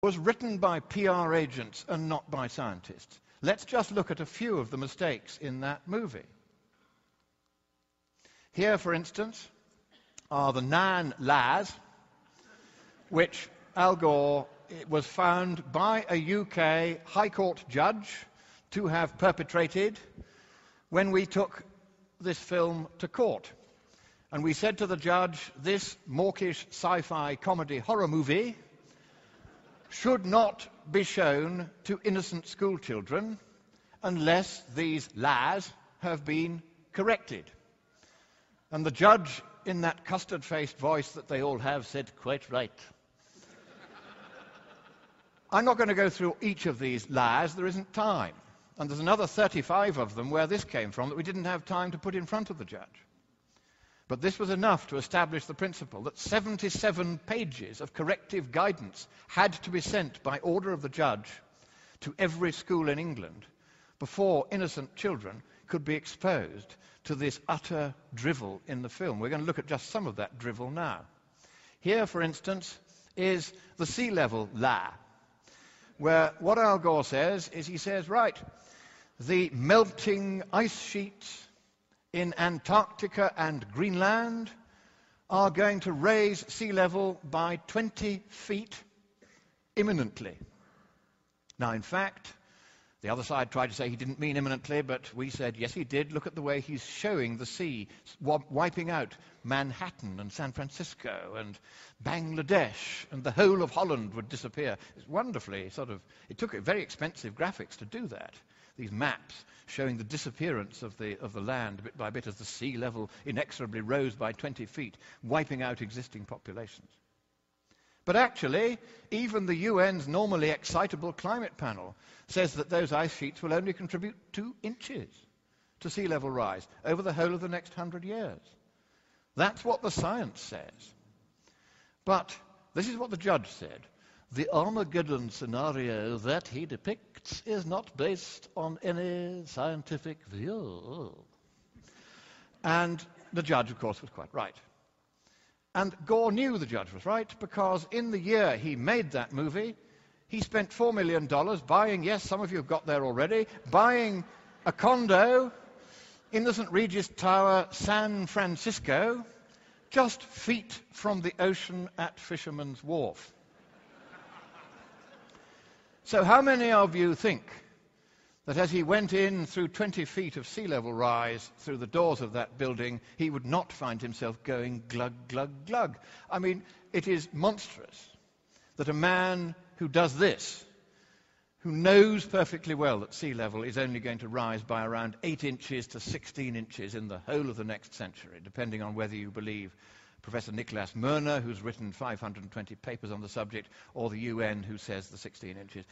was written by PR agents and not by scientists. Let's just look at a few of the mistakes in that movie. Here, for instance, are the 9 lies which Al Gore was found by a UK High Court judge to have perpetrated when we took this film to court. And we said to the judge, this mawkish sci-fi comedy horror movie should not be shown to innocent school children unless these lies have been corrected. And the judge, in that custard-faced voice that they all have, said, "Quite right." I'm not going to go through each of these lies, there isn't time. And there's another 35 of them where this came from that we didn't have time to put in front of the judge. But this was enough to establish the principle that 77 pages of corrective guidance had to be sent by order of the judge to every school in England before innocent children could be exposed to this utter drivel in the film. We're going to look at just some of that drivel now. Here, for instance, is the sea level lie, where what Al Gore says is, he says, right, the melting ice sheets in Antarctica and Greenland are going to raise sea level by 20 feet imminently. Now, in fact, the other side tried to say he didn't mean imminently, but we said, yes, he did. Look at the way he's showing the sea wiping out Manhattan and San Francisco and Bangladesh, and the whole of Holland would disappear. It's wonderfully it took very expensive graphics to do that. These maps showing the disappearance of the land bit by bit as the sea level inexorably rose by 20 feet, wiping out existing populations. But actually, even the UN's normally excitable climate panel says that those ice sheets will only contribute 2 inches to sea level rise over the whole of the next 100 years. That's what the science says. But this is what the judge said. The Armageddon scenario that he depicts is not based on any scientific view. And the judge, of course, was quite right. And Gore knew the judge was right, because in the year he made that movie, he spent $4 million buying, yes, some of you have got there already, buying a condo in the St. Regis Tower, San Francisco, just feet from the ocean at Fisherman's Wharf. So how many of you think that as he went in through 20 feet of sea level rise through the doors of that building, he would not find himself going glug, glug, glug? I mean, it is monstrous that a man who does this, who knows perfectly well that sea level is only going to rise by around 8 inches to 16 inches in the whole of the next century, depending on whether you believe Professor Nicholas Murner, who's written 520 papers on the subject, or the UN, who says the 16 inches.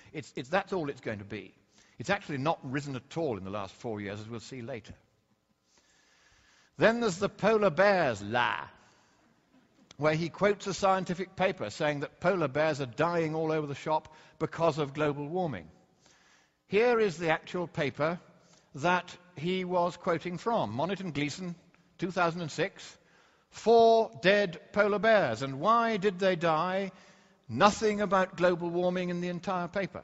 That's all it's going to be. It's actually not risen at all in the last 4 years, as we'll see later. Then there's the polar bears lie, where he quotes a scientific paper saying that polar bears are dying all over the shop because of global warming. Here is the actual paper that he was quoting from, Monckton Gleason, 2006. 4 dead polar bears. And why did they die? Nothing about global warming in the entire paper.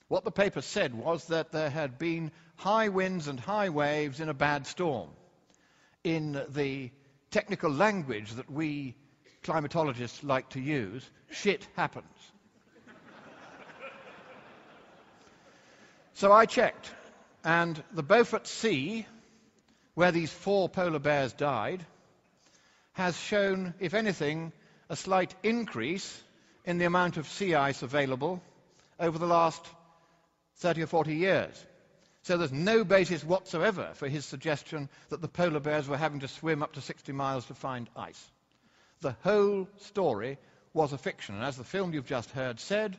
What the paper said was that there had been high winds and high waves in a bad storm. In the technical language that we climatologists like to use, shit happens. So I checked, and the Beaufort Sea, where these 4 polar bears died, has shown, if anything, a slight increase in the amount of sea ice available over the last 30 or 40 years. So there's no basis whatsoever for his suggestion that the polar bears were having to swim up to 60 miles to find ice. The whole story was a fiction, and as the film you've just heard said,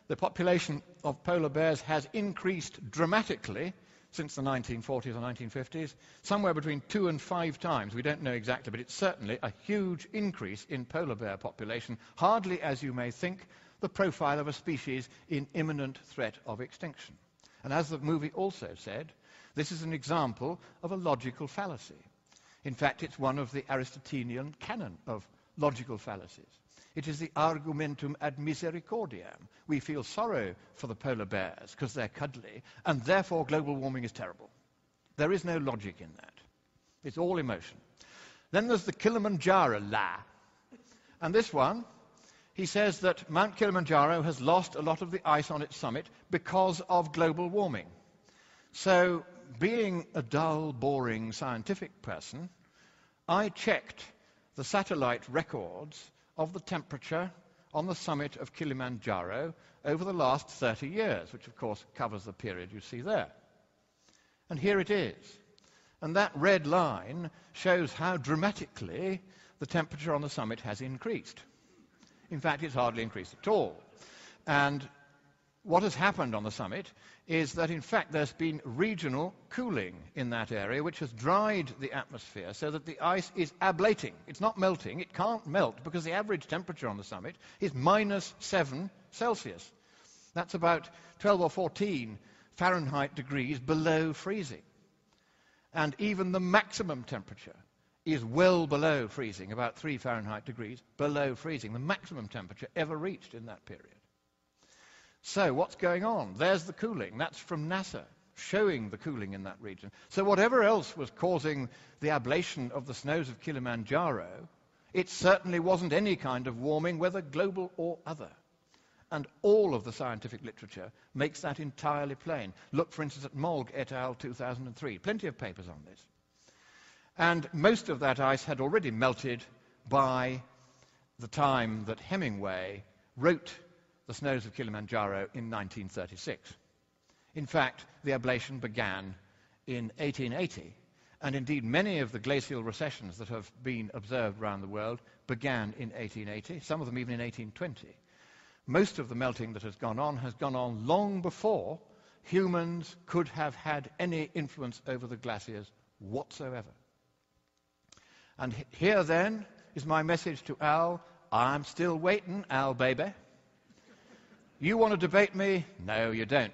the population of polar bears has increased dramatically since the 1940s or 1950s, somewhere between 2 and 5 times. We don't know exactly, but it's certainly a huge increase in polar bear population, hardly, as you may think, the profile of a species in imminent threat of extinction. And as the movie also said, this is an example of a logical fallacy. In fact, it's one of the Aristotelian canon of logical fallacies. It is the argumentum ad misericordiam. We feel sorrow for the polar bears because they're cuddly, and therefore global warming is terrible. There is no logic in that. It's all emotion. Then there's the Kilimanjaro lie. And this one, he says that Mount Kilimanjaro has lost a lot of the ice on its summit because of global warming. So, being a dull, boring scientific person, I checked the satellite records of the temperature on the summit of Kilimanjaro over the last 30 years, which of course covers the period you see there. And here it is. And that red line shows how dramatically the temperature on the summit has increased. In fact, it's hardly increased at all. And what has happened on the summit is that, in fact, there's been regional cooling in that area, which has dried the atmosphere so that the ice is ablating. It's not melting. It can't melt because the average temperature on the summit is -7 Celsius. That's about 12 or 14 Fahrenheit degrees below freezing. And even the maximum temperature is well below freezing, about 3 Fahrenheit degrees below freezing, the maximum temperature ever reached in that period. So what's going on? There's the cooling. That's from NASA, showing the cooling in that region. So whatever else was causing the ablation of the snows of Kilimanjaro, it certainly wasn't any kind of warming, whether global or other. And all of the scientific literature makes that entirely plain. Look, for instance, at Molg et al. 2003. Plenty of papers on this. And most of that ice had already melted by the time that Hemingway wrote The Snows of Kilimanjaro in 1936. In fact, the ablation began in 1880, and indeed many of the glacial recessions that have been observed around the world began in 1880, some of them even in 1820. Most of the melting that has gone on long before humans could have had any influence over the glaciers whatsoever. And here then is my message to Al. I'm still waiting, Al baby. You want to debate me? No, you don't.